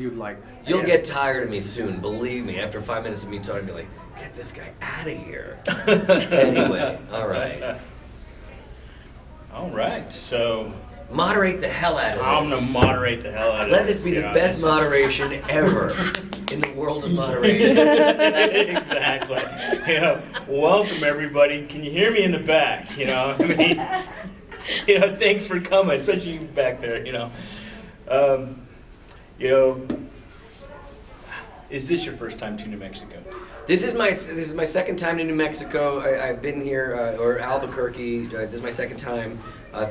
You'd like. You'll get tired of me soon, believe me. After 5 minutes of me talking, be like, get this guy out of here. Anyway, all right. All right, so Moderate the hell out of this. I'm gonna moderate the hell out of Let this. this be the you know, best this is- moderation ever in the world of moderation. Exactly. You know, welcome everybody. Can you hear me in the back? You know, I mean, thanks for coming, especially you back there. Is this your first time to New Mexico? This is my second time to New Mexico. I've been here, or Albuquerque. This is my second time.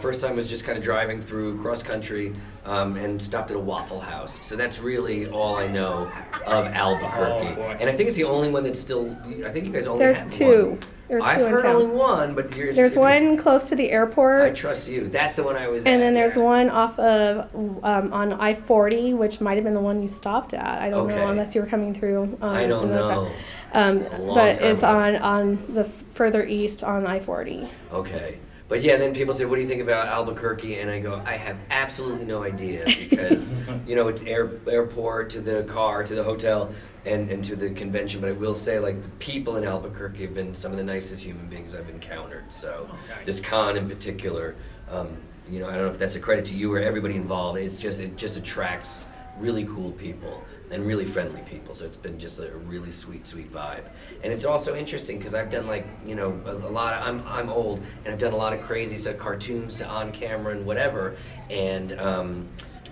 First time was just kind of driving through cross country and stopped at a Waffle House. So that's really all I know of Albuquerque. Oh, boy. And I think it's the only one that's still. I think you guys only There's have two. one. There's I've two in heard town. only one, but There's one close to the I airport, trust you. That's the one I was. and at. then there's one off of on I-40, which might have been the one you stopped at. I don't know Okay. unless you were coming through. I don't know. Um, a long but time it's ago. on the further east on I-40. Okay. But yeah, then people say, what do you think about Albuquerque? And I go, I have absolutely no idea because, it's airport to the car, to the hotel, and to the convention. But I will say, like, the people in Albuquerque have been some of the nicest human beings I've encountered. So this con in particular, I don't know if that's a credit to you or everybody involved. It just attracts really cool people and really friendly people. So it's been just a really sweet vibe. And it's also interesting because I've done a lot of, I'm old and I've done a lot of crazy stuff, cartoons to on camera and whatever. And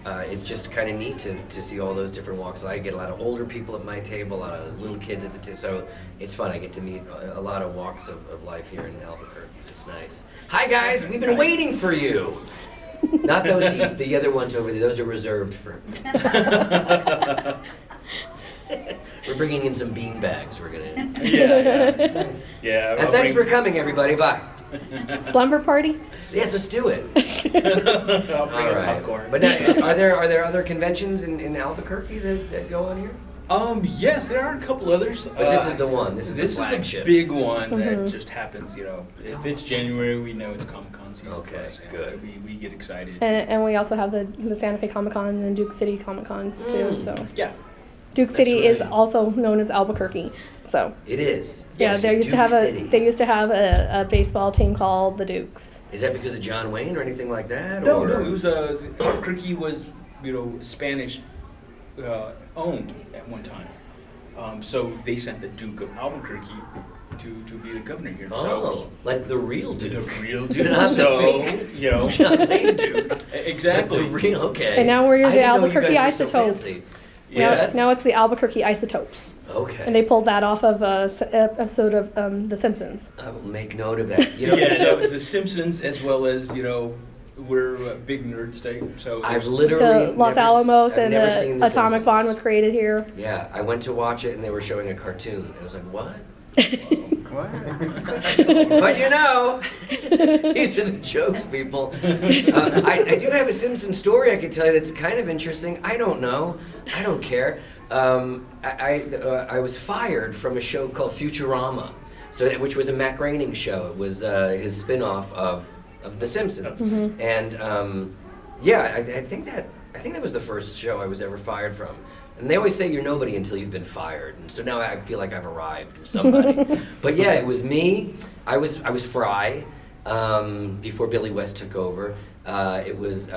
it's just kind of neat to see all those different walks. I get a lot of older people at my table, a lot of little kids at the table. So it's fun. I get to meet a lot of walks of life here in Albuquerque. So it's nice. Hi guys, we've been waiting for you. Not those seats, the other ones over there. Those are reserved for. We're bringing in some bean bags. We're gonna. Yeah. And thanks for coming, everybody. Bye. Slumber party? Yes, let's do it. I'll bring All in right. popcorn. But now, are there other conventions in Albuquerque that go on here? Yes, there are a couple others. But this is the one. This is the flagship. The big one that just happens. If it's January, we know it's Comic-Con season. Okay, for us, good. We get excited. And we also have the Santa Fe Comic Con and Duke City Comic Cons too. So Yeah. Duke That's City is right. also known as Albuquerque. So It is. yeah, Yes, they used to Duke have City. they used to have a baseball team called the Dukes. Is that because of John Wayne or anything like that? No, or? it was Albuquerque was Spanish owned at one time. So they sent the Duke of Albuquerque to be the governor here. Oh, like the real So, Duke. the real Duke. Not the So, fake John Wayne Duke. Exactly. Like the real, okay. And now we're I the didn't know you Albuquerque guys were so Isotopes. fancy. Yeah. What's Now, that? now it's the Albuquerque Isotopes, Okay. and they pulled that off of a episode of The Simpsons. I will make note of that. So it was The Simpsons as well as we're a big nerd state. So I've there's- literally The Los never, Alamos I've and never seen the The atomic Simpsons. bomb was created here. Yeah, I went to watch it and they were showing a cartoon. I was like, what? What? But these are the jokes, people. I do have a Simpsons story I could tell you that's kind of interesting. I don't know. I don't care. I was fired from a show called Futurama, which was a Matt Groening show. It was his spin-off of The Simpsons. And I think that was the first show I was ever fired from. And they always say you're nobody until you've been fired. And so now I feel like I've arrived with somebody. But yeah, it was me. I was Fry before Billy West took over. It was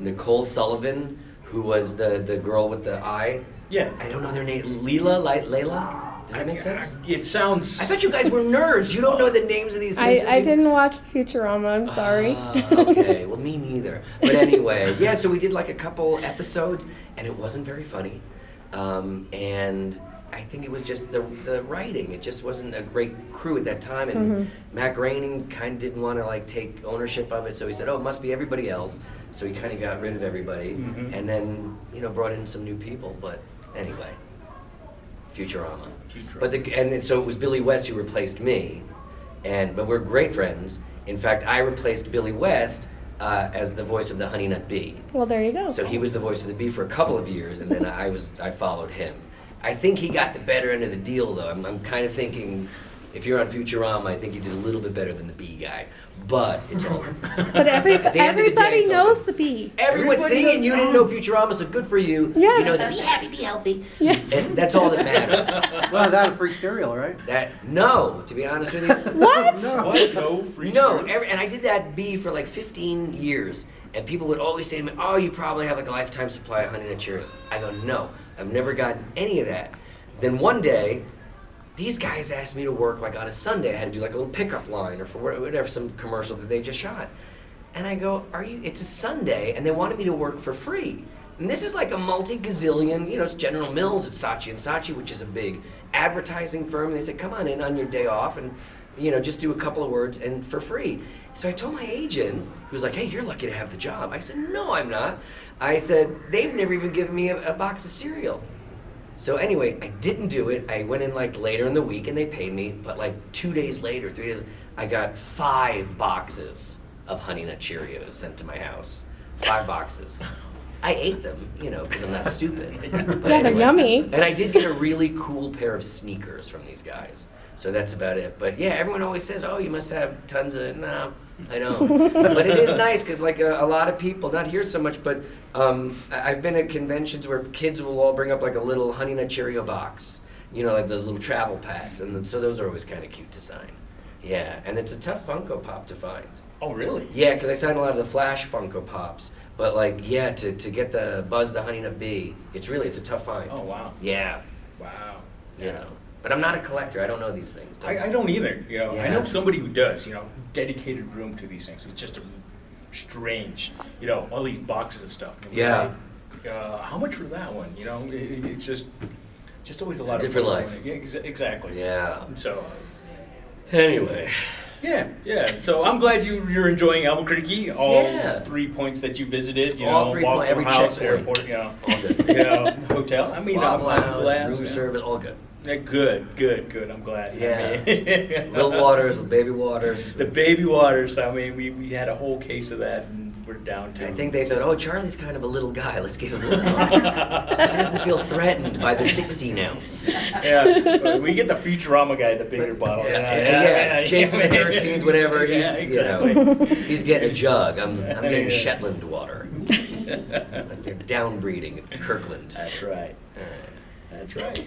Nicole Sullivan, who was the girl with the eye. Yeah. I don't know their name. Layla? Does that make sense? It sounds. I thought you guys were nerds. You don't know the names of these Simpsons I people? didn't watch Futurama. I'm sorry. Okay, well, me neither. But anyway, yeah, so we did like a couple episodes, and it wasn't very funny. And I think it was just the writing. It just wasn't a great crew at that time. And Matt Groening kind of didn't want to take ownership of it, so he said, "Oh, it must be everybody else." So he kind of got rid of everybody, and then brought in some new people. But anyway, Futurama. But so it was Billy West who replaced me, but we're great friends. In fact, I replaced Billy West as the voice of the Honey Nut Bee. Well, there you go. So he was the voice of the bee for a couple of years, and then I followed him. I think he got the better end of the deal, though. I'm kind of thinking if you're on Futurama, I think you did a little bit better than the bee guy. But it's all. But At the end of the day, everybody it's all knows good. the bee. Everyone's singing. You didn't know Futurama, so good for you. Yes. You know that be happy, be healthy. Yes. And that's all that matters. Well, that free cereal, right? No, to be honest with you. What? No. What? No free No, cereal? and I did that bee for like 15 years, and people would always say to me, "Oh, you probably have like a lifetime supply of Honey Nut Cheerios." I go, "No, I've never gotten any of that." Then one day, these guys asked me to work like on a Sunday. I had to do like a little pickup line or for whatever, some commercial that they just shot. And I go, it's a Sunday, and they wanted me to work for free. And this is like a multi-gazillion, it's General Mills, it's Saatchi & Saatchi, which is a big advertising firm. And they said, come on in on your day off and, just do a couple of words and for free. So I told my agent, who was like, hey, you're lucky to have the job. I said, no, I'm not. I said, they've never even given me a box of cereal. So anyway, I didn't do it. I went in like later in the week and they paid me, but like 2 days later, 3 days, I got 5 boxes of Honey Nut Cheerios sent to my house. 5 boxes. I ate them, because I'm not stupid. But Yeah, they're yummy. And I did get a really cool pair of sneakers from these guys. So that's about it. But yeah, everyone always says, oh, you must have tons of, no, I don't. But it is nice because like a lot of people, not here so much, but I've been at conventions where kids will all bring up like a little Honey Nut Cheerio box, like the little travel packs. And so those are always kind of cute to sign. Yeah, and it's a tough Funko Pop to find. Oh, really? Yeah, because I signed a lot of the Flash Funko Pops. But like, yeah, to get the Buzz the Honey Nut Bee, it's a tough find. Oh, wow. Yeah, Wow. But I'm not a collector. I don't know these things. I don't either. I Yeah. know somebody who does. Dedicated room to these things. It's just strange. All these boxes of stuff. Yeah. How much for that one? It's just always a lot of different fun. life. Yeah, exactly. Yeah. So. Anyway. Yeah. So I'm glad you're enjoying Albuquerque. All Yeah. 3 points that you visited. All 3 points, every house, checkpoint. airport. All good. Hotel. I mean, Waffle I'm House, glad. room service, all good. Yeah, good. I'm glad. Yeah. I mean- Little waters, baby waters. The baby waters. I mean, we had a whole case of that, and we're down to. I think they thought, oh, Charlie's kind of a little guy. Let's give him a little so he doesn't feel threatened by the 16 ounce. Yeah, we get the Futurama guy, the bigger bottle. Yeah, Jason the 13th, whatever. He's, Yeah, exactly. he's getting a jug. I'm getting Shetland water. Like they're downbreeding at Kirkland. That's right. That's right.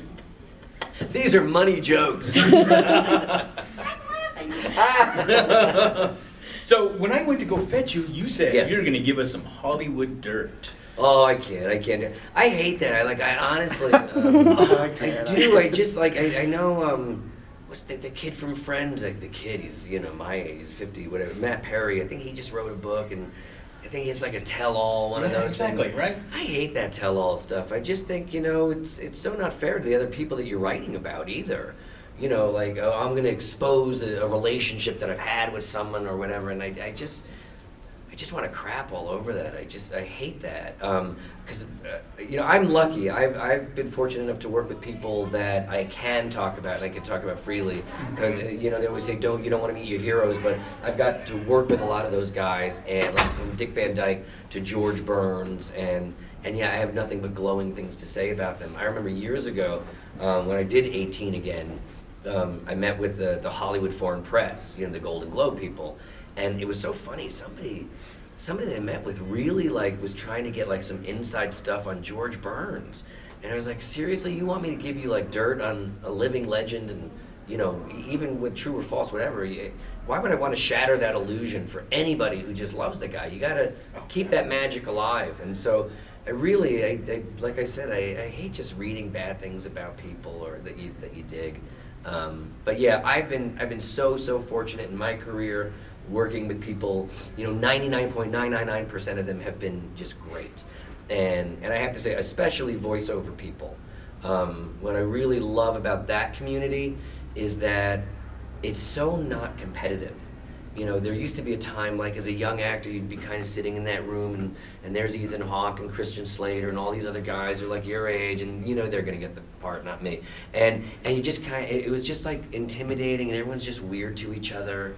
These are money jokes. So when I went to go fetch you, you said Yes. you're going to give us some Hollywood dirt. Oh, I can't. I hate that. I honestly, I do. I just I know. What's the kid from Friends? Like the kid, he's my age, he's 50, whatever. Matt Perry. I think he just wrote a book, and I think it's like a tell-all, one of those exactly, things. right? I hate that tell-all stuff. I just think it's so not fair to the other people that you're writing about either. Like I'm going to expose a relationship that I've had with someone or whatever, and I just want to crap all over that. I hate that. Because I'm lucky. I've been fortunate enough to work with people that I can talk about and I can talk about freely. Because they always say you don't want to meet your heroes, but I've got to work with a lot of those guys, and like from Dick Van Dyke to George Burns, and yeah, I have nothing but glowing things to say about them. I remember years ago when I did 18 again. I met with the Hollywood Foreign Press, the Golden Globe people, and it was so funny. Somebody that I met with really was trying to get some inside stuff on George Burns, and I was like, seriously, you want me to give you dirt on a living legend, and even with true or false, whatever? Why would I want to shatter that illusion for anybody who just loves the guy? You got to keep that magic alive, and so. I like I said, I hate just reading bad things about people or that you dig. But yeah, I've been so fortunate in my career working with people. 99.999% of them have been just great, and I have to say, especially voiceover people. What I really love about that community is that it's so not competitive. There used to be a time, as a young actor, you'd be kind of sitting in that room, and there's Ethan Hawke and Christian Slater and all these other guys who are your age, and they're going to get the part, not me. And you just it was just intimidating, and everyone's just weird to each other.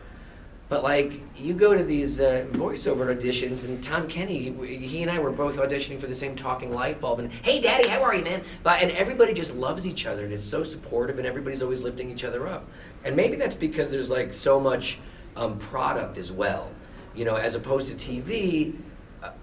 But like, you go to these voiceover auditions, and Tom Kenny, he and I were both auditioning for the same Talking Light Bulb, and hey, Daddy, how are you, man? And everybody just loves each other, and it's so supportive, and everybody's always lifting each other up. And maybe that's because there's like so much product as well, you know, as opposed to TV.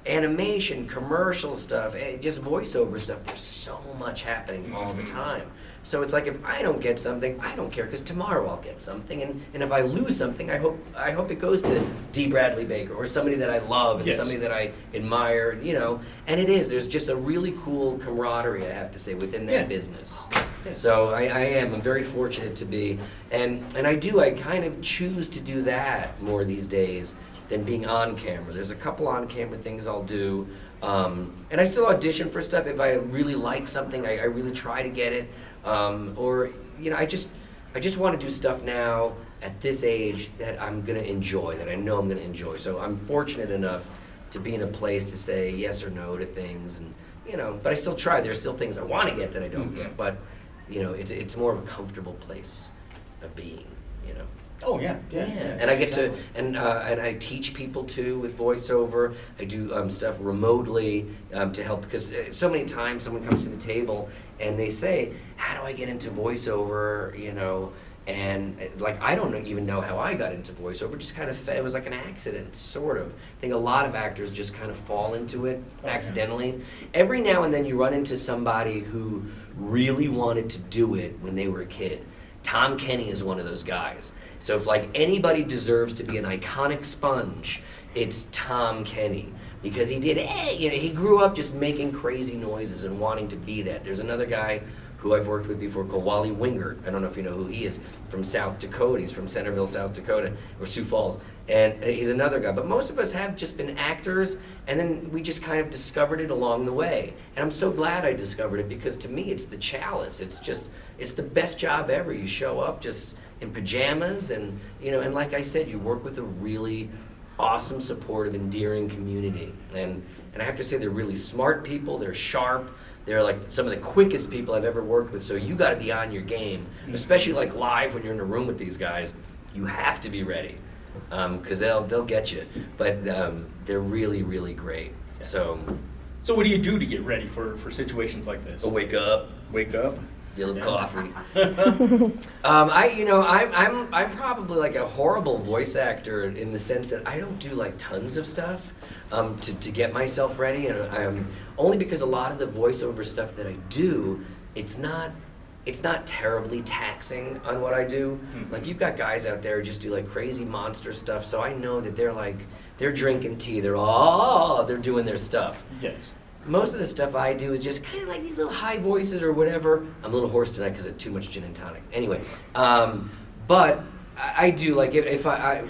Animation, commercial stuff, just voiceover stuff. There's so much happening all the time. So it's like, if I don't get something, I don't care, because tomorrow I'll get something. And if I lose something, I hope it goes to D. Bradley Baker, or somebody that I love, and Yes. somebody that I admire, you know. And there's just a really cool camaraderie, I have to say, within that business. Yeah. So I'm very fortunate to be, and I kind of choose to do that more these days than being on camera. There's a couple on camera things I'll do, and I still audition for stuff if I really like something. I really try to get it, or you know, I just want to do stuff now at this age that I'm gonna enjoy, that I know I'm gonna enjoy. So I'm fortunate enough to be in a place to say yes or no to things, and you know, but I still try. There's still things I want to get that I don't get, but you know, it's more of a comfortable place of being, you know. Oh yeah. And I get to, and I teach people too with voiceover. I do stuff remotely to help, because so many times someone comes to the table and they say, "How do I get into voiceover?" You know, and like, I don't even know how I got into voiceover. Just kind of, it was like an accident, sort of. I think a lot of actors just kind of fall into it accidentally. Every now and then you run into somebody who really wanted to do it when they were a kid. Tom Kenny is one of those guys. So if like anybody deserves to be an iconic sponge, it's Tom Kenny, because he did, you know, he grew up just making crazy noises and wanting to be that. There's another guy who I've worked with before called Wally Wingert. I don't know if you know who he is, from South Dakota. He's from Centerville, South Dakota, or Sioux Falls. And he's another guy. But most of us have just been actors, and then we just kind of discovered it along the way. And I'm so glad I discovered it, because to me it's the chalice. It's the best job ever. You show up just in pajamas, and you know, and like I said, you work with a really awesome, supportive, endearing community. And I have to say, they're really smart people, they're sharp, they're like some of the quickest people I've ever worked with, so you gotta be on your game, especially like live when you're in a room with these guys. You have to be ready, because they'll get you, but they're really, really great. So what do you do to get ready for situations like this? wake up, Wake up. get a little coffee. I'm probably like a horrible voice actor in the sense that I don't do like tons of stuff to get myself ready, and only because a lot of the voiceover stuff that I do, it's not terribly taxing on what I do. Like, you've got guys out there who just do like crazy monster stuff, so I know that they're drinking tea, they're doing their stuff. Yes. Most of the stuff I do is just kind of like these little high voices or whatever. I'm a little hoarse tonight because of too much gin and tonic. Anyway, but I do, like, if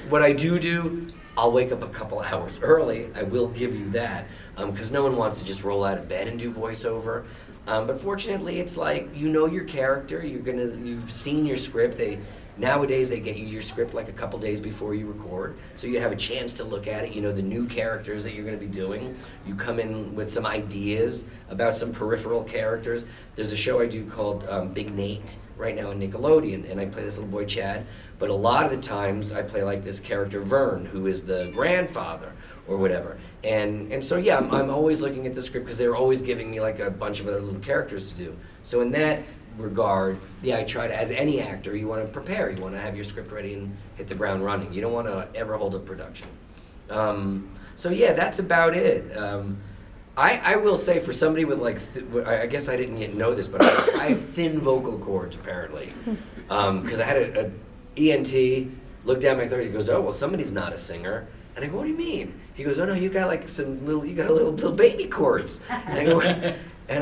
what I do, I'll wake up a couple hours early. I will give you that, because no one wants to just roll out of bed and do voiceover. But fortunately, it's like, you know your character. You've seen your script. Nowadays, they get you your script like a couple days before you record, so you have a chance to look at it. You know the new characters that you're going to be doing. You come in with some ideas about some peripheral characters. There's a show I do called Big Nate right now on Nickelodeon, and I play this little boy Chad. But a lot of the times, I play like this character Vern, who is the grandfather or whatever. And so yeah, I'm always looking at the script, because they're always giving me like a bunch of other little characters to do. So in that regard, yeah, I try to, as any actor, you want to prepare. You want to have your script ready and hit the ground running. You don't want to ever hold up production. So yeah, that's about it. I will say, for somebody with like, I guess I didn't yet know this, but I have thin vocal cords apparently, because I had a ENT look down my throat. He goes, "Oh well, somebody's not a singer." And I go, "What do you mean?" He goes, "Oh no, you got little baby cords." And I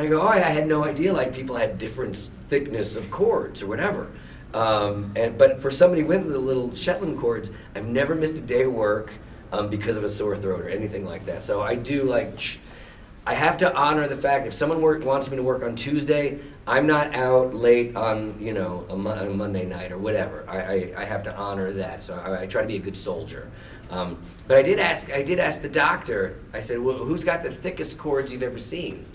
go, "Oh, I had no idea, like, people had different thickness of cords or whatever." But for somebody with the little Shetland cords, I've never missed a day of work because of a sore throat or anything like that. So I do, like, I have to honor the fact, if someone wants me to work on Tuesday, I'm not out late on, you know, a Monday night or whatever. I have to honor that. So I try to be a good soldier. But I did ask the doctor. I said, "Well, who's got the thickest cords you've ever seen?"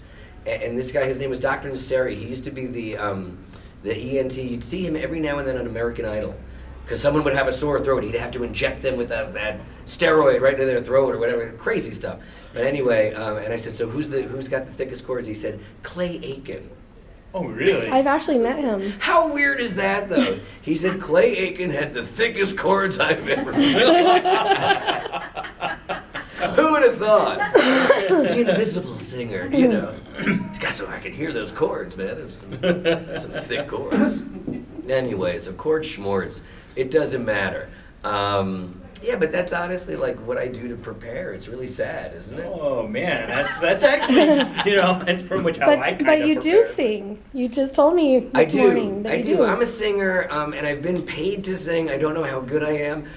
And this guy, his name was Dr. Nasseri. He used to be the ENT. You'd see him every now and then on American Idol. because someone would have a sore throat. He'd have to inject them with that steroid right into their throat or whatever, crazy stuff. But anyway, and I said, so who's got the thickest chords? He said, Clay Aiken. Oh, really? I've actually met him. How weird is that, though? He said Clay Aiken had the thickest chords I've ever seen. Who would have thought? The invisible singer, you know. It's got so I can hear those chords, man. There's some thick chords. Anyway, so chord schmords. It doesn't matter. Yeah, but that's honestly like what I do to prepare. It's really sad, isn't it? Oh man, that's actually that's pretty much how I kind of But you do prepare. sing. You just told me this morning that I you do. I'm a singer, and I've been paid to sing. I don't know how good I am,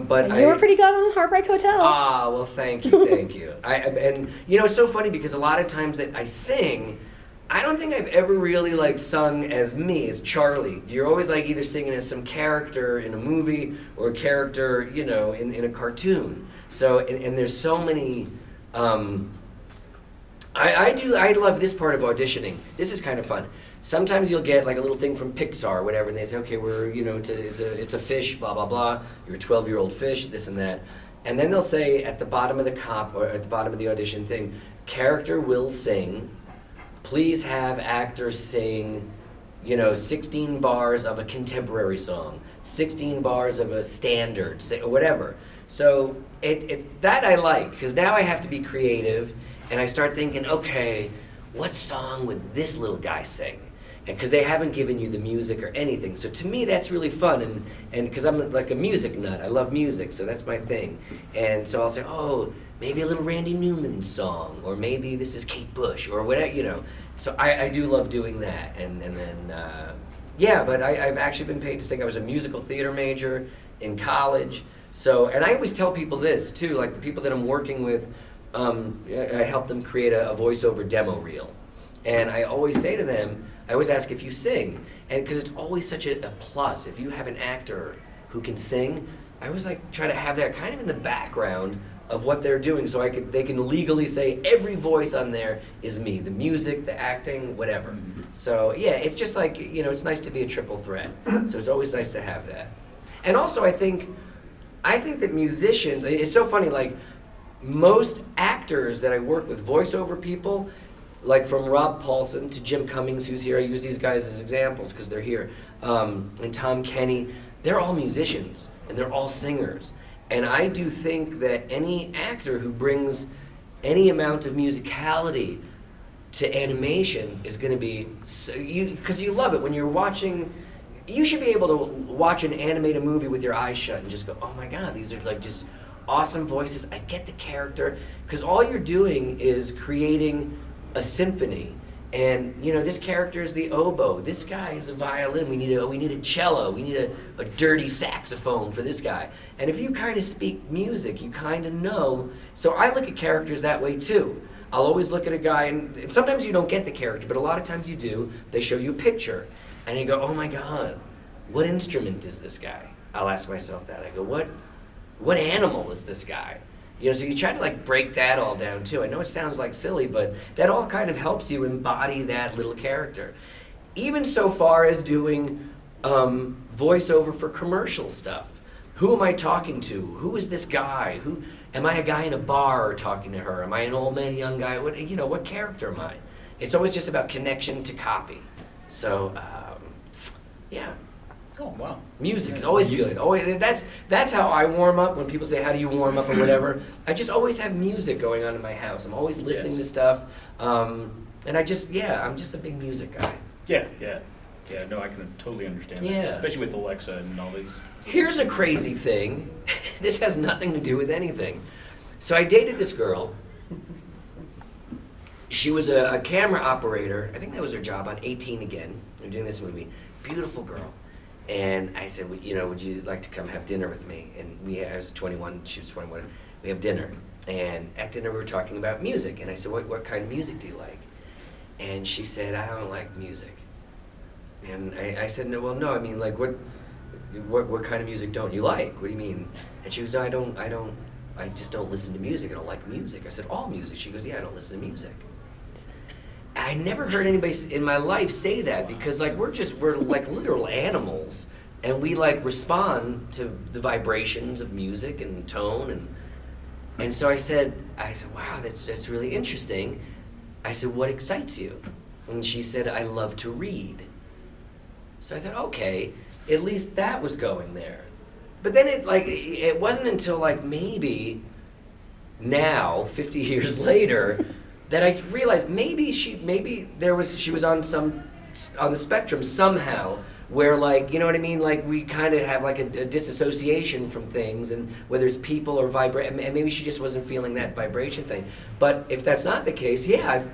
but You were pretty good on Heartbreak Hotel. Ah, well, thank you. And it's so funny because a lot of times that I sing, I don't think I've ever really like sung as me, as Charlie. You're always like either singing as some character in a movie or a character, in a cartoon. So, and there's so many, I love this part of auditioning. This is kind of fun. Sometimes you'll get like a little thing from Pixar or whatever, and they say, okay, it's a fish, blah, blah, blah. You're a 12-year-old fish, this and that. And then they'll say at the bottom of the comp or at the bottom of the audition thing, character will sing. Please have actors sing, 16 bars of a contemporary song, 16 bars of a standard, or whatever. So that I like, because now I have to be creative, and I start thinking, okay, what song would this little guy sing? And because they haven't given you the music or anything. So to me, that's really fun, and because I'm like a music nut, I love music, so that's my thing. And so I'll say, oh, maybe a little Randy Newman song, or maybe this is Kate Bush, or whatever, So I do love doing that, and then, but I've actually been paid to sing. I was a musical theater major in college, and I always tell people this, too, like the people that I'm working with, I help them create a voiceover demo reel. And I always say to them, I always ask if you sing, and because it's always such a plus. If you have an actor who can sing, I always try to have that kind of in the background of what they're doing, so they can legally say every voice on there is me, the music, the acting, whatever. So yeah, it's just it's nice to be a triple threat. So it's always nice to have that. And also I think that musicians, it's so funny, most actors that I work with, voiceover people, like from Rob Paulson to Jim Cummings, who's here, I use these guys as examples because they're here, and Tom Kenny, they're all musicians and they're all singers. And I do think that any actor who brings any amount of musicality to animation is going to be, because you love it when you're watching. You should be able to watch an animated movie with your eyes shut and just go, oh my God, these are just awesome voices. I get the character, because all you're doing is creating a symphony. And this character is the oboe. This guy is a violin. We need a cello. We need a dirty saxophone for this guy. And if you kind of speak music, you kind of know. So I look at characters that way too. I'll always look at a guy, and sometimes you don't get the character, but a lot of times you do. They show you a picture, and you go, oh my God, what instrument is this guy? I'll ask myself that. I go, what animal is this guy? So you try to break that all down too. I know it sounds silly, but that all kind of helps you embody that little character. Even so far as doing voiceover for commercial stuff. Who am I talking to? Who is this guy? Am I a guy in a bar talking to her? Am I an old man, young guy? What character am I? It's always just about connection to copy. So, yeah. Oh wow! Music is always good. Always, that's how I warm up. When people say, "How do you warm up?" or whatever, I just always have music going on in my house. I'm always listening to stuff, and I'm just a big music guy. Yeah. No, I can totally understand that. Yeah. Especially with Alexa and all these. Here's a crazy thing. This has nothing to do with anything. So I dated this girl. She was a camera operator. I think that was her job on 18 Again. They're doing this movie. Beautiful girl. And I said, would you like to come have dinner with me? And I was 21, she was 21. We have dinner. And at dinner we were talking about music. And I said, what kind of music do you like? And she said, I don't like music. And I said, no, I mean, what kind of music don't you like? What do you mean? And she goes, no, I just don't listen to music. I don't like music. I said, all music? She goes, yeah, I don't listen to music. I never heard anybody in my life say that, because we're like literal animals. and we like respond to the vibrations of music and tone, and so I said, wow, that's really interesting. I said, what excites you? And she said, I love to read. So I thought, okay, at least that was going there. But then it wasn't until like maybe now, 50 years later, that I realized maybe she was on the spectrum somehow, where like, you know what I mean, like we kind of have like a disassociation from things, and whether it's people or and maybe she just wasn't feeling that vibration thing. But if that's not the case, yeah,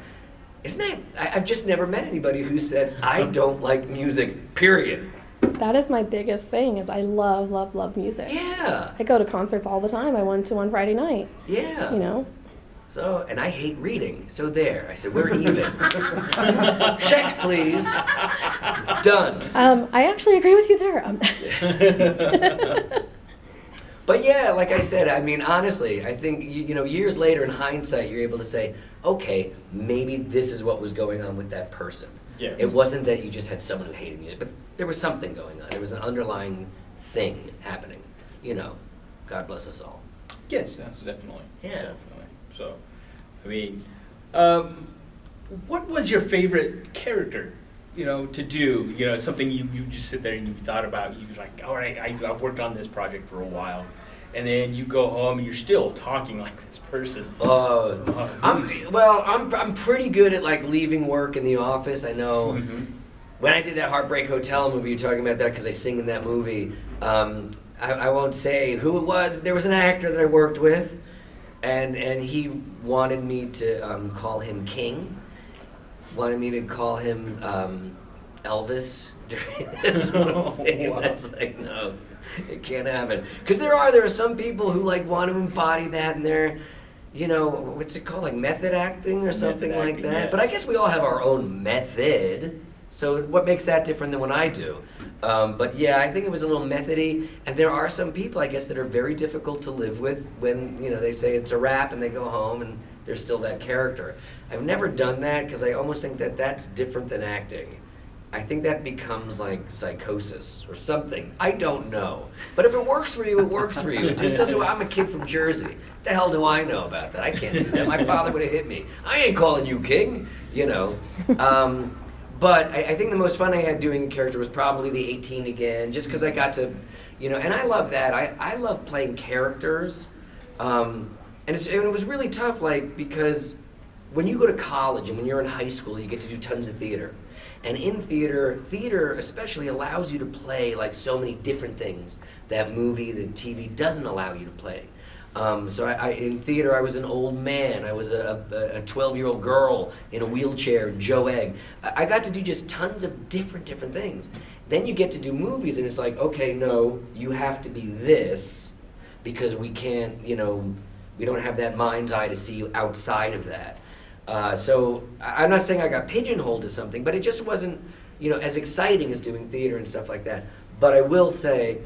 I've just never met anybody who said I don't like music, period. That is my biggest thing, is I love, love, love music. Yeah. I go to concerts all the time. I went to one Friday night. Yeah. You know? So, and I hate reading, so there. I said, we're even. Check, please. Done. I actually agree with you there. But yeah, like I said, I mean, honestly, I think, years later in hindsight, you're able to say, okay, maybe this is what was going on with that person. Yes. It wasn't that you just had someone who hated music, but there was something going on. There was an underlying thing happening. God bless us all. Yes, that's definitely. Yeah. Definitely. So, I mean, what was your favorite character, to do? Something you just sit there and you thought about. You're like, all right, I worked on this project for a while. And then you go home and you're still talking like this person. I'm pretty good at like leaving work in the office. I know when I did that Heartbreak Hotel movie, you're talking about that because I sing in that movie. I won't say who it was, but there was an actor that I worked with, and he wanted me to call him King, wanted me to call him Elvis during this movie. Wow. And I was like, no, it can't happen. Because there are some people who like want to embody that, and they're, what's it called, like method acting or something Method like acting, that. yes. But I guess we all have our own method. So what makes that different than what I do? But yeah, I think it was a little methody, and there are some people, I guess, that are very difficult to live with when, they say it's a wrap and they go home and they're still that character. I've never done that because I almost think that that's different than acting. I think that becomes like psychosis or something. I don't know. But if it works for you, it works for you. It just says, well, I'm a kid from Jersey. The hell do I know about that? I can't do that. My father would have hit me. I ain't calling you King, But I think the most fun I had doing a character was probably the 18 again, just because I got to, and I love that. I love playing characters. And it was really tough, because when you go to college and when you're in high school, you get to do tons of theater. And in theater especially allows you to play like so many different things that the TV doesn't allow you to play. So in theater, I was an old man. I was a 12-year-old girl in a wheelchair, Joe Egg. I got to do just tons of different things. Then you get to do movies, and it's like, okay, no, you have to be this because we can't, we don't have that mind's eye to see you outside of that. So I'm not saying I got pigeonholed to something, but it just wasn't, as exciting as doing theater and stuff like that. But I will say,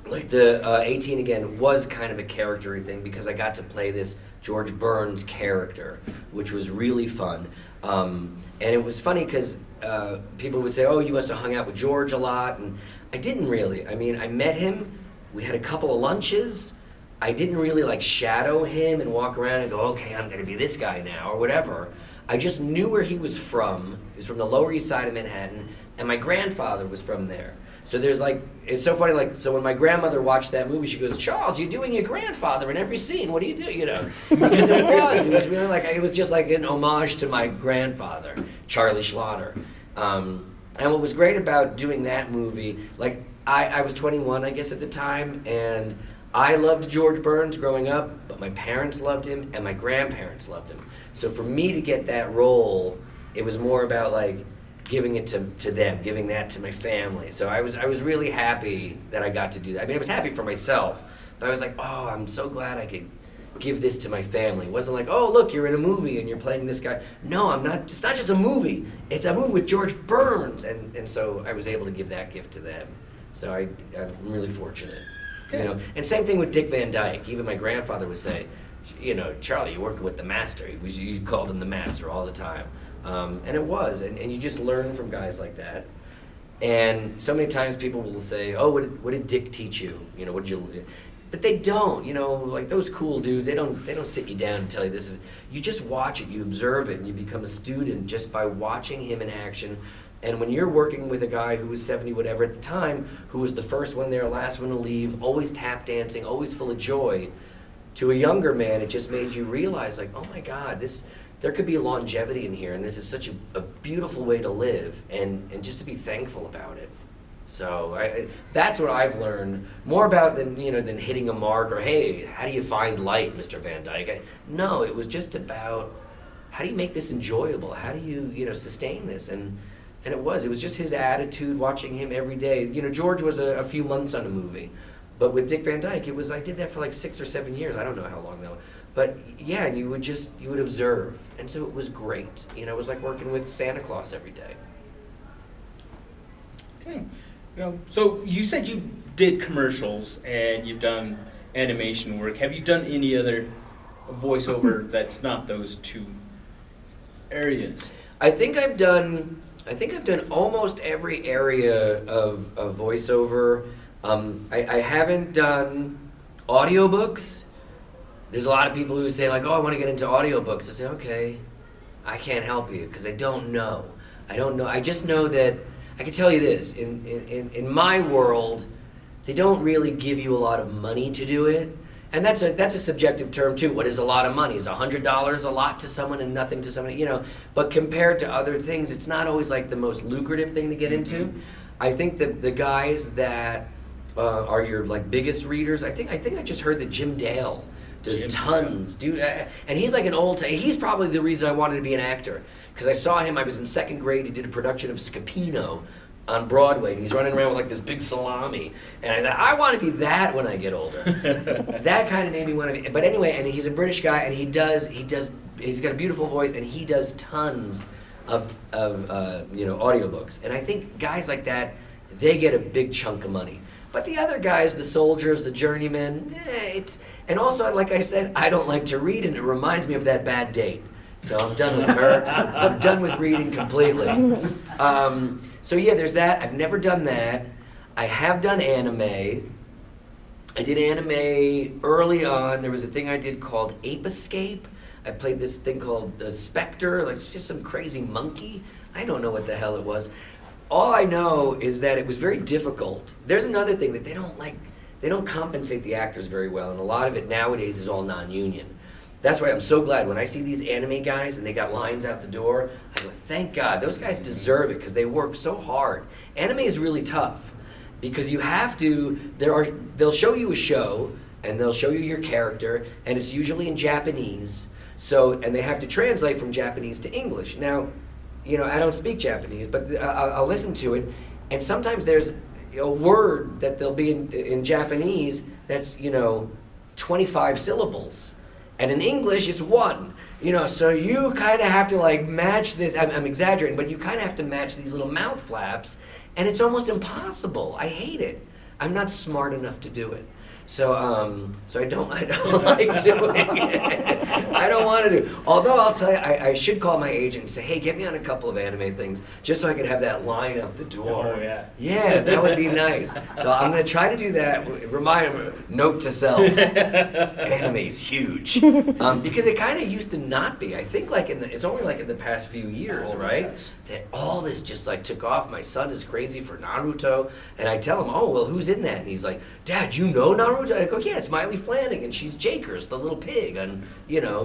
like the 18 again was kind of a character-y thing because I got to play this George Burns character, which was really fun. And it was funny because people would say, oh, you must have hung out with George a lot. And I didn't really. I mean, I met him. We had a couple of lunches. I didn't really like shadow him and walk around and go, okay, I'm going to be this guy now or whatever. I just knew where he was from. He was from the Lower East Side of Manhattan, and my grandfather was from there. So there's it's so funny, so when my grandmother watched that movie, she goes, Charles, you're doing your grandfather in every scene. What do you do, Because it was really it was just like an homage to my grandfather, Charlie Schlatter. And what was great about doing that movie, I was 21, I guess, at the time, and I loved George Burns growing up, but my parents loved him and my grandparents loved him. So for me to get that role, it was more about giving it to them, giving that to my family. So I was really happy that I got to do that. I mean, I was happy for myself, but I was like, oh, I'm so glad I could give this to my family. It wasn't like, oh, look, you're in a movie and you're playing this guy. No, I'm not. It's not just a movie. It's a movie with George Burns. And so I was able to give that gift to them. So I'm really fortunate. And same thing with Dick Van Dyke. Even my grandfather would say, Charlie, you're working with the master. You called him the master all the time. And it was, and you just learn from guys like that. And so many times people will say, "Oh, what did Dick teach you? You know, what did you?" But they don't. You know, like those cool dudes. They don't sit you down and tell you this is. You just watch it. You observe it, and you become a student just by watching him in action. And when you're working with a guy who was 70 whatever at the time, who was the first one there, last one to leave, always tap dancing, always full of joy, to a younger man, it just made you realize, like, oh my God, there could be a longevity in here, and this is such a beautiful way to live, and just to be thankful about it. So that's what I've learned more about than hitting a mark or, hey, how do you find light, Mr. Van Dyke? No, it was just about how do you make this enjoyable? How do you sustain this? And it was just his attitude, watching him every day. You know, George was a few months on a movie, but with Dick Van Dyke, I did that for like 6 or 7 years. I don't know how long though. But yeah, and you would observe, and so it was great. You know, it was like working with Santa Claus every day. Okay. So you said you did commercials and you've done animation work. Have you done any other voiceover that's not those two areas? I think I've done almost every area of voiceover. I haven't done audiobooks. There's a lot of people who say like, oh, I want to get into audiobooks. I say, okay, I can't help you because I don't know. I just know that I can tell you this. In my world, they don't really give you a lot of money to do it. And that's a subjective term too. What is a lot of money? Is $100 a lot to someone and nothing to someone? You know, but compared to other things, it's not always like the most lucrative thing to get into. I think that the guys that are your like biggest readers, I think I just heard that Jim Dale does tons, dude. And he's like he's probably the reason I wanted to be an actor. Because I saw him, I was in 2nd grade, he did a production of Scapino on Broadway, and he's running around with like this big salami. And I thought, I want to be that when I get older. That kind of made me want to be, but anyway, and he's a British guy, and he's got a beautiful voice, and he does tons of audiobooks. And I think guys like that, they get a big chunk of money. But the other guys, the soldiers, the journeymen, and also, like I said, I don't like to read, and it reminds me of that bad date. So I'm done with her. I'm done with reading completely. So yeah, there's that. I've never done that. I have done anime. I did anime early on. There was a thing I did called Ape Escape. I played this thing called Spectre. Like, it's just some crazy monkey. I don't know what the hell it was. All I know is that it was very difficult. There's another thing that they don't compensate the actors very well, and a lot of it nowadays is all non-union. That's why I'm so glad when I see these anime guys and they got lines out the door, I go, thank God, those guys deserve it because they work so hard. Anime is really tough because you have to, they'll show you a show and they'll show you your character, and it's usually in Japanese, and they have to translate from Japanese to English. Now, I don't speak Japanese, but I'll listen to it, and sometimes there's a word that they'll be in Japanese that's 25 syllables. And in English, it's 1. So you kind of have to like match this. I'm exaggerating, but you kind of have to match these little mouth flaps, and it's almost impossible. I hate it. I'm not smart enough to do it. So I don't like doing it. I don't want to do. Although I'll tell you, I should call my agent and say, hey, get me on a couple of anime things, just so I could have that line out the door. Oh yeah. Yeah, that would be nice. So I'm gonna try to do that. Note to self: anime is huge because it kind of used to not be. I think it's only like in the past few years, right? Yes. That all this just like took off. My son is crazy for Naruto, and I tell him, oh well, who's in that? And he's like, Dad, you know Naruto? I go, yeah, it's Miley Flanagan. She's Jakers, the little pig on,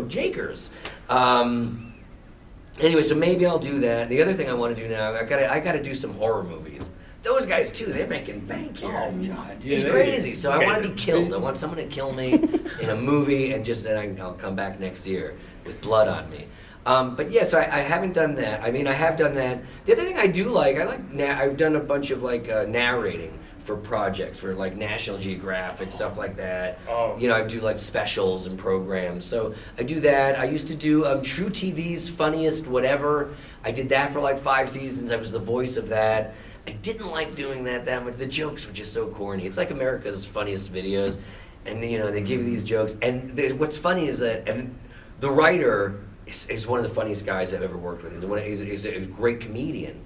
Jakers. Anyway, so maybe I'll do that. The other thing I want to do now, I gotta do some horror movies. Those guys too, they're making bank here. Oh God, it's crazy. So I want to be killed. I want someone to kill me in a movie, and I'll come back next year with blood on me. But yeah, so I haven't done that. I mean, I have done that. The other thing I do I've done a bunch of narrating for projects for like National Geographic, stuff like that. Oh. I do like specials and programs. So I do that. I used to do True TV's Funniest Whatever. I did that for like 5 seasons. I was the voice of that. I didn't like doing that much. The jokes were just so corny. It's like America's Funniest Videos. And they give you these jokes. And what's funny is that the writer is one of the funniest guys I've ever worked with. He's a great comedian.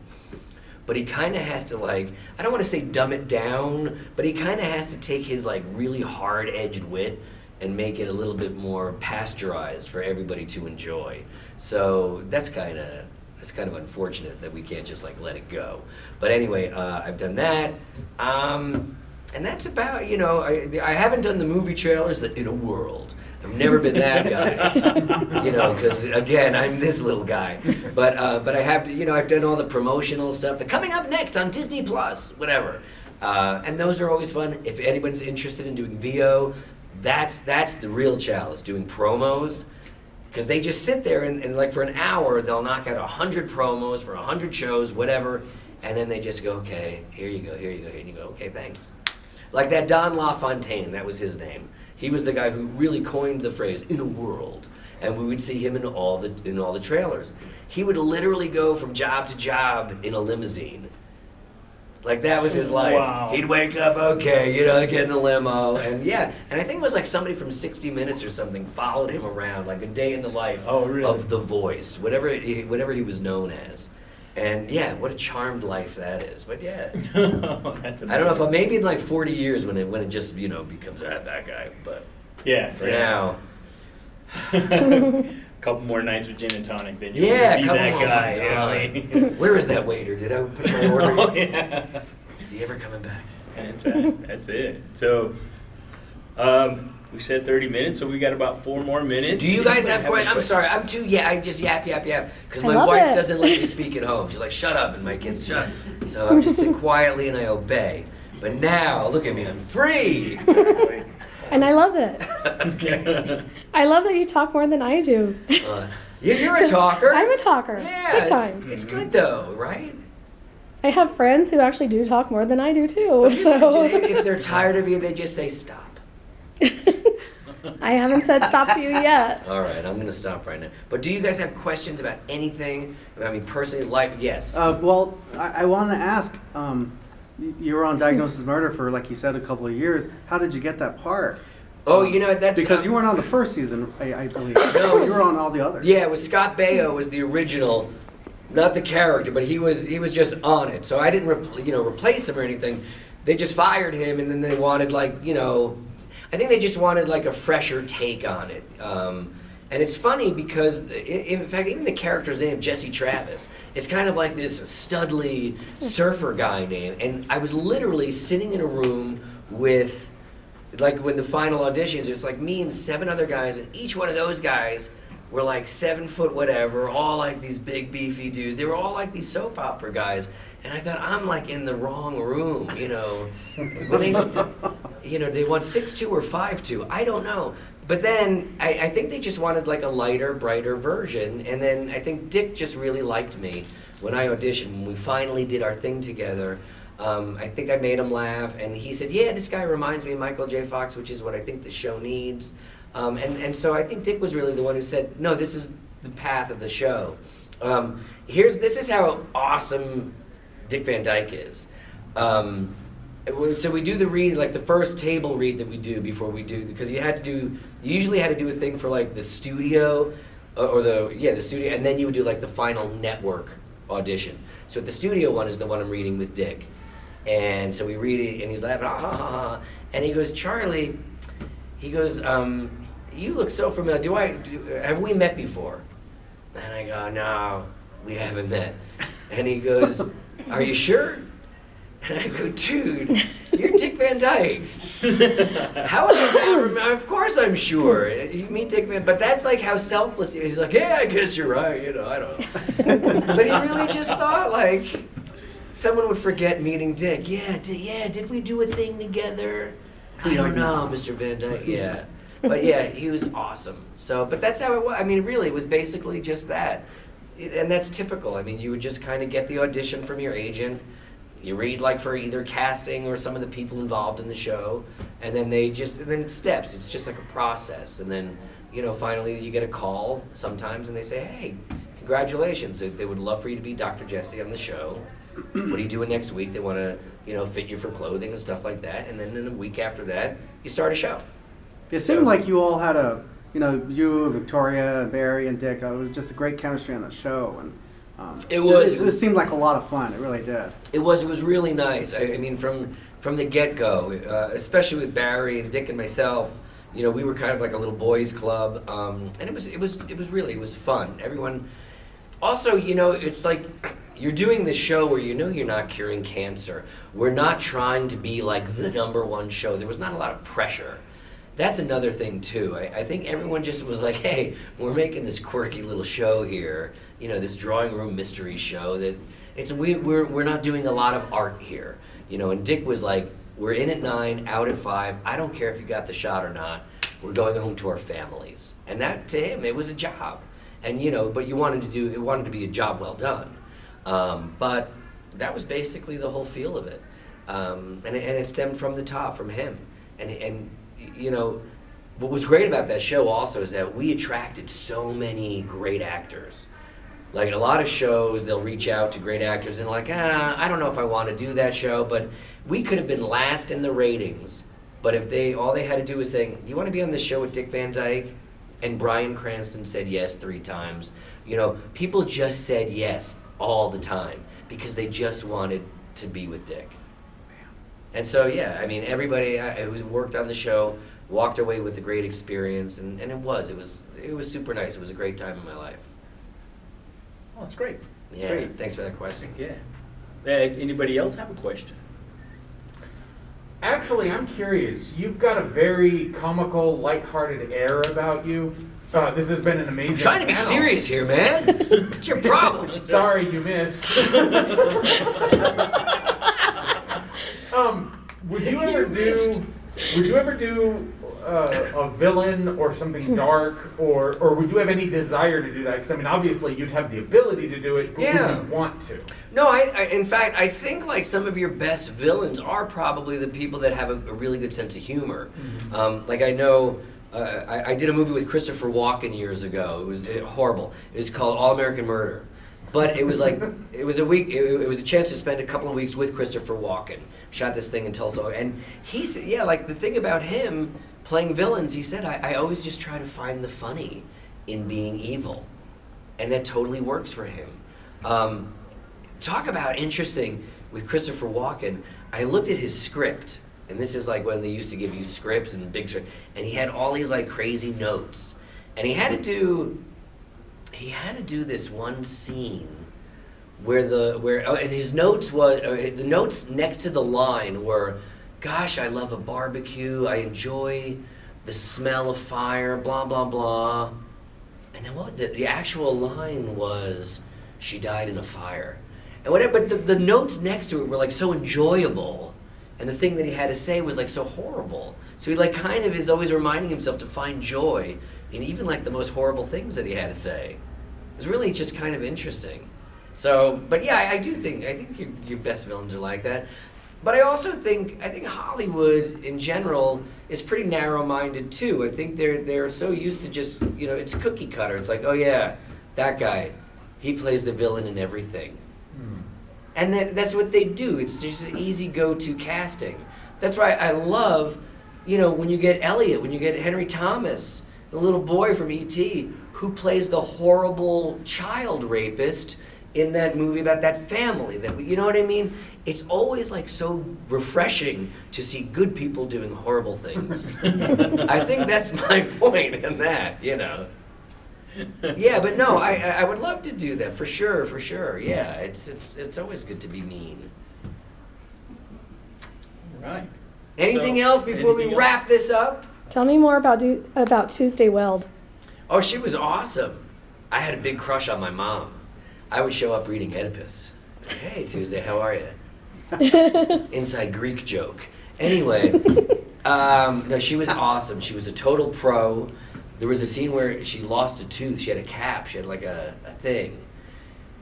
but he kind of has to like, I don't want to say dumb it down, but he kind of has to take his like really hard-edged wit and make it a little bit more pasteurized for everybody to enjoy. So that's kind of unfortunate that we can't just like let it go. But anyway, I've done that. And that's about, I haven't done the movie trailers, the In a World. I've never been that guy, because again, I'm this little guy. But I have to, I've done all the promotional stuff, the coming up next on Disney Plus, whatever. And those are always fun. If anyone's interested in doing VO, that's the real challenge, doing promos. Because they just sit there and like for an hour, they'll knock out 100 promos for 100 shows, whatever. And then they just go, okay, here you go. And you go, okay, thanks. Like that Don LaFontaine, that was his name. He was the guy who really coined the phrase "in a world," and we would see him in all the trailers. He would literally go from job to job in a limousine. Like that was his life. Wow. He'd wake up, okay, get in the limo, and yeah. And I think it was like somebody from 60 Minutes or something followed him around, like a day in the life of The Voice, whatever he was known as. And yeah, what a charmed life that is. But yeah, That's I don't know if maybe in like 40 years when it just becomes that guy. But yeah, for now, a couple more nights with gin and tonic, then you'll be come that on, guy. God. Where is that waiter? Did I put my order? Oh, yeah. Is he ever coming back? That's right. That's it. So, we said 30 minutes, so we got about 4 more minutes. Do you guys have any questions? I'm sorry, I'm too, I just yap. Because I my love wife it. doesn't let me speak at home. She's like, shut up, and my kids shut up. So I just sit quietly and I obey. But now, look at me, I'm free. And I love it. Okay. I love that you talk more than I do. You're a talker. I'm a talker. Yeah, Big time. it's good though, right? I have friends who actually do talk more than I do too. So If they're tired of you, they just say stop. I haven't said stop to you yet. All right, I'm gonna stop right now. But do you guys have questions about anything? I mean, personally, yes. Well, I wanted to ask, you were on Diagnosis Murder for, like you said, a couple of years. How did you get that part? Oh, that's Because you weren't on the first season, I believe. No, you were on all the others. Yeah, it was Scott Baio was the original, not the character, but he was just on it. So I didn't replace him or anything. They just fired him, and then they wanted I think they just wanted like a fresher take on it. And it's funny because, in fact, even the character's name, Jesse Travis, is kind of like this studly surfer guy name. And I was literally sitting in a room with, like, when the final auditions, it's like me and 7 other guys, and each one of those guys were like 7 foot whatever, all like these big beefy dudes. They were all like these soap opera guys. And I thought, I'm like in the wrong room, When they, they want 6'2" or 5'2", I don't know. But then I think they just wanted like a lighter, brighter version. And then I think Dick just really liked me when I auditioned. When we finally did our thing together, I think I made him laugh. And he said, yeah, this guy reminds me of Michael J. Fox, which is what I think the show needs. And so I think Dick was really the one who said, no, this is the path of the show. This is how awesome Dick Van Dyke is. So we do the read, like the first table read that we do before we do, because you usually had to do a thing for like the studio, the studio, and then you would do like the final network audition. So the studio one is the one I'm reading with Dick. And so we read it, and he's laughing, ha ha ha, and he goes, Charlie, he goes, you look so familiar, have we met before? And I go, no, we haven't met. And he goes, are you sure? And I go, dude, you're Dick Van Dyke. How would I not remember? Of course I'm sure. You meet Dick Van, but that's like how selfless he is. He's like, yeah, I guess you're right. I don't know. But he really just thought like someone would forget meeting Dick. Yeah, did we do a thing together? I don't know, Mr. Van Dyke. Yeah. But yeah, he was awesome. So, but that's how it was. I mean, really, it was basically just that. And that's typical. I mean, you would just kind of get the audition from your agent. You read like for either casting or some of the people involved in the show, and then then it's steps. It's just like a process. And then, finally you get a call sometimes and they say, hey, congratulations. They would love for you to be Dr. Jesse on the show. What are you doing next week? They want to, fit you for clothing and stuff like that. And then in a week after that, you start a show. It seemed like you all had you, Victoria, Barry, and Dick, it was just a great chemistry on the show. It seemed like a lot of fun. It really did. It was really nice. I mean, from the get-go, especially with Barry and Dick and myself, you know, we were kind of like a little boys club, and it was fun. Everyone, also, you know, it's like you're doing this show where you know you're not curing cancer. We're not trying to be like the #1 show. There was not a lot of pressure. That's another thing too. I think everyone just was like, hey, we're making this quirky little show here, you know, this drawing room mystery show that we're not doing a lot of art here, you know. And Dick was like, we're in at 9, out at 5. I don't care if you got the shot or not. We're going home to our families. And that, to him, it was a job. And you know, but it wanted to be a job well done. But that was basically the whole feel of it. And it stemmed from the top, from him. And you know, what was great about that show also is that we attracted so many great actors. Like a lot of shows, they'll reach out to great actors and like, I don't know if I want to do that show, but we could have been last in the ratings. But if all they had to do was saying, do you want to be on this show with Dick Van Dyke? And Bryan Cranston said yes 3 times. You know, people just said yes all the time because they just wanted to be with Dick. And so, yeah, I mean, everybody who worked on the show walked away with a great experience, and it was super nice. It was a great time in my life. Oh, that's great. Yeah, Great. Thanks for that question. Yeah. Anybody else have a question? Actually, I'm curious. You've got a very comical, lighthearted air about you. This has been an amazing I'm trying to be panel. serious here, man. What's your problem? Sorry, you missed. Would you ever do a villain or something dark, or would you have any desire to do that? Because I mean, obviously, you'd have the ability to do it, but Yeah. would you want to? No, in fact, I think like some of your best villains are probably the people that have a really good sense of humor. Mm-hmm. Like I know, I did a movie with Christopher Walken years ago. It was horrible. It was called All American Murder. But it was like, it was a chance to spend a couple of weeks with Christopher Walken. Shot this thing in Tulsa. And he said, yeah, like the thing about him playing villains, he said, I always just try to find the funny in being evil. And that totally works for him. Talk about interesting with Christopher Walken. I looked at his script, and this is like when they used to give you scripts and big scripts, and he had all these like crazy notes. And he had to do this one scene and his notes was the notes next to the line were, gosh, I love a barbecue, I enjoy the smell of fire, blah blah blah. And then the actual line was, she died in a fire. And whatever, but the notes next to it were like so enjoyable, and the thing that he had to say was like so horrible. So he like kind of is always reminding himself to find joy in even like the most horrible things that he had to say. It's really just kind of interesting. So, but yeah, I think your best villains are like that. But I also think Hollywood in general is pretty narrow-minded too. I think they're so used to just, you know, it's cookie cutter. It's like, oh yeah, that guy, he plays the villain in everything. And that's what they do. It's just an easy go-to casting. That's why I love, you know, when you get Elliot, when you get Henry Thomas, the little boy from E.T., who plays the horrible child rapist in that movie about that family. You know what I mean? It's always like so refreshing to see good people doing horrible things. I think that's my point in that, you know. Yeah, but no, I would love to do that for sure. Yeah, it's always good to be mean. Right. Anything So, else before we anything wrap else? this up? Tell me more about Tuesday Weld. Oh, she was awesome. I had a big crush on my mom. I would show up reading Oedipus. Hey, Tuesday, how are you? Inside Greek joke. Anyway, no, she was awesome. She was a total pro. There was a scene where she lost a tooth. She had a cap. She had like a thing.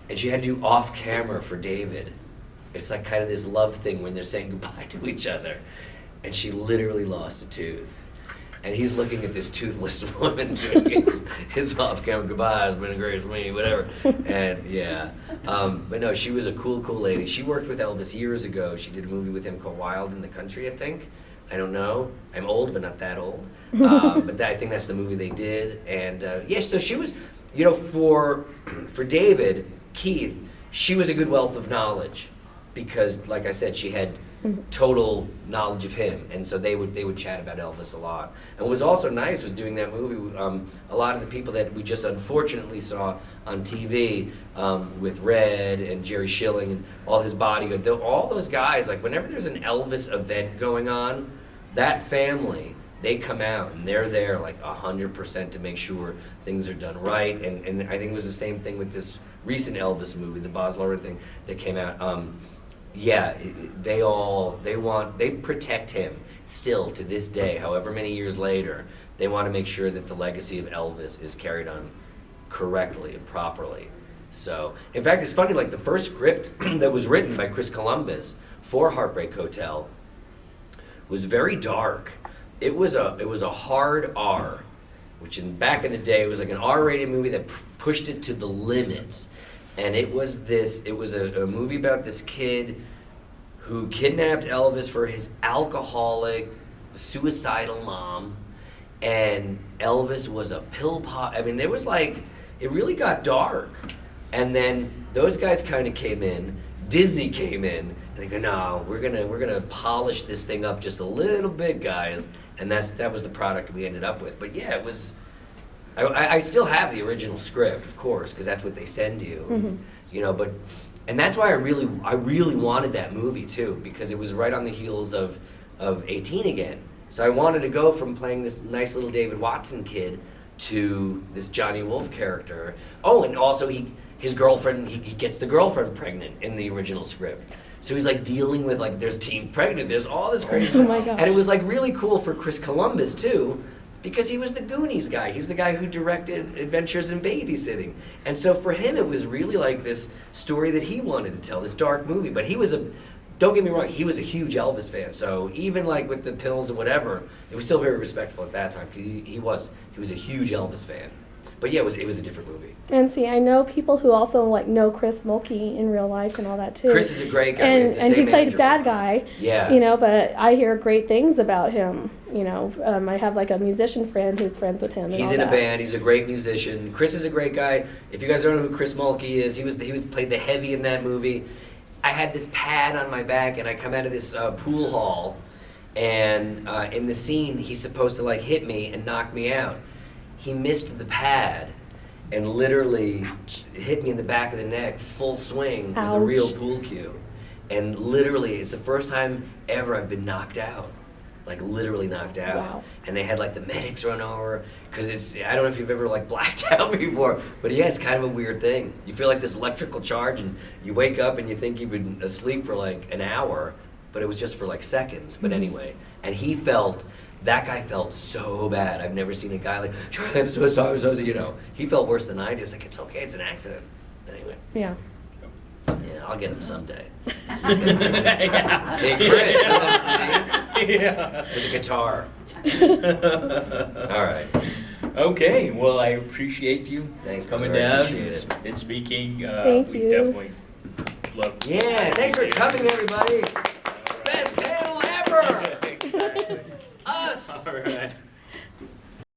And she had to do off camera for David. It's like kind of this love thing when they're saying goodbye to each other. And she literally lost a tooth. And he's looking at this toothless woman doing his off-camera goodbye. It's been great for me, whatever. And yeah, but no, she was a cool lady. She worked with Elvis years ago. She did a movie with him called Wild in the Country, I think. I don't know. I'm old, but not that old. But I think that's the movie they did. And yeah, so she was, you know, for David, Keith, she was a good wealth of knowledge because, like I said, she had total knowledge of him, and so they would chat about Elvis a lot. And what was also nice was doing that movie. A lot of the people that we just unfortunately saw on TV with Red and Jerry Schilling and all his bodyguard, all those guys, like whenever there's an Elvis event going on, that family, they come out and they're there like 100% to make sure things are done right. And I think it was the same thing with this recent Elvis movie, the Baz Luhrmann thing that came out. Yeah, they protect him still to this day, however many years later. They want to make sure that the legacy of Elvis is carried on correctly and properly. So, in fact, it's funny, like the first script that was written by Chris Columbus for Heartbreak Hotel was very dark. It was a hard R, which back in the day, it was like an R-rated movie that pushed it to the limits. And it was a movie about this kid who kidnapped Elvis for his alcoholic, suicidal mom, and Elvis was a pill pot. I mean, there was like, it really got dark. And then those guys kind of came in, Disney came in, and they go, no, we're gonna polish this thing up just a little bit, guys. And that was the product we ended up with. But yeah, it was. I still have the original script, of course, because that's what they send you, you know. And that's why I really wanted that movie too, because it was right on the heels of 18 Again. So I wanted to go from playing this nice little David Watson kid to this Johnny Wolf character. Oh, and also his girlfriend, he gets the girlfriend pregnant in the original script. So he's like dealing with like there's teen pregnant, there's all this crazy. Oh my gosh. And it was like really cool for Chris Columbus too, because he was the Goonies guy. He's the guy who directed Adventures in Babysitting. And so for him, it was really like this story that he wanted to tell, this dark movie. But don't get me wrong, he was a huge Elvis fan. So even like with the pills and whatever, it was still very respectful at that time because he was a huge Elvis fan. But yeah, it was a different movie. And see, I know people who also like know Chris Mulkey in real life and all that too. Chris is a great guy. We have the And same he played manager bad for him. guy. Yeah. You know, but I hear great things about him. You know, I have like a musician friend who's friends with him. And He's all in a that. band. He's a great musician. Chris is a great guy. If you guys don't know who Chris Mulkey is, he was played the heavy in that movie. I had this pad on my back, and I come out of this pool hall, and in the scene, he's supposed to like hit me and knock me out. He missed the pad and literally hit me in the back of the neck, full swing, Ouch. with a real pool cue. And literally, it's the first time ever I've been knocked out. Like literally knocked out. Wow. And they had like the medics run over, because I don't know if you've ever like blacked out before, but yeah, it's kind of a weird thing. You feel like this electrical charge and you wake up and you think you've been asleep for like an hour, but it was just for like seconds. But anyway, and that guy felt so bad. I've never seen a guy like, Charlie, I'm so sorry, you know. He felt worse than I did. It's like, it's okay, it's an accident. Anyway. Yeah. Yeah, I'll get him someday. Hey, Chris, Yeah. with a guitar. All right. Okay, well, I appreciate you Thanks, coming brother. I down appreciate it. and speaking. Thank we you. definitely love. Yeah, thanks for coming, everybody. Best panel ever. Exactly. Us. All right.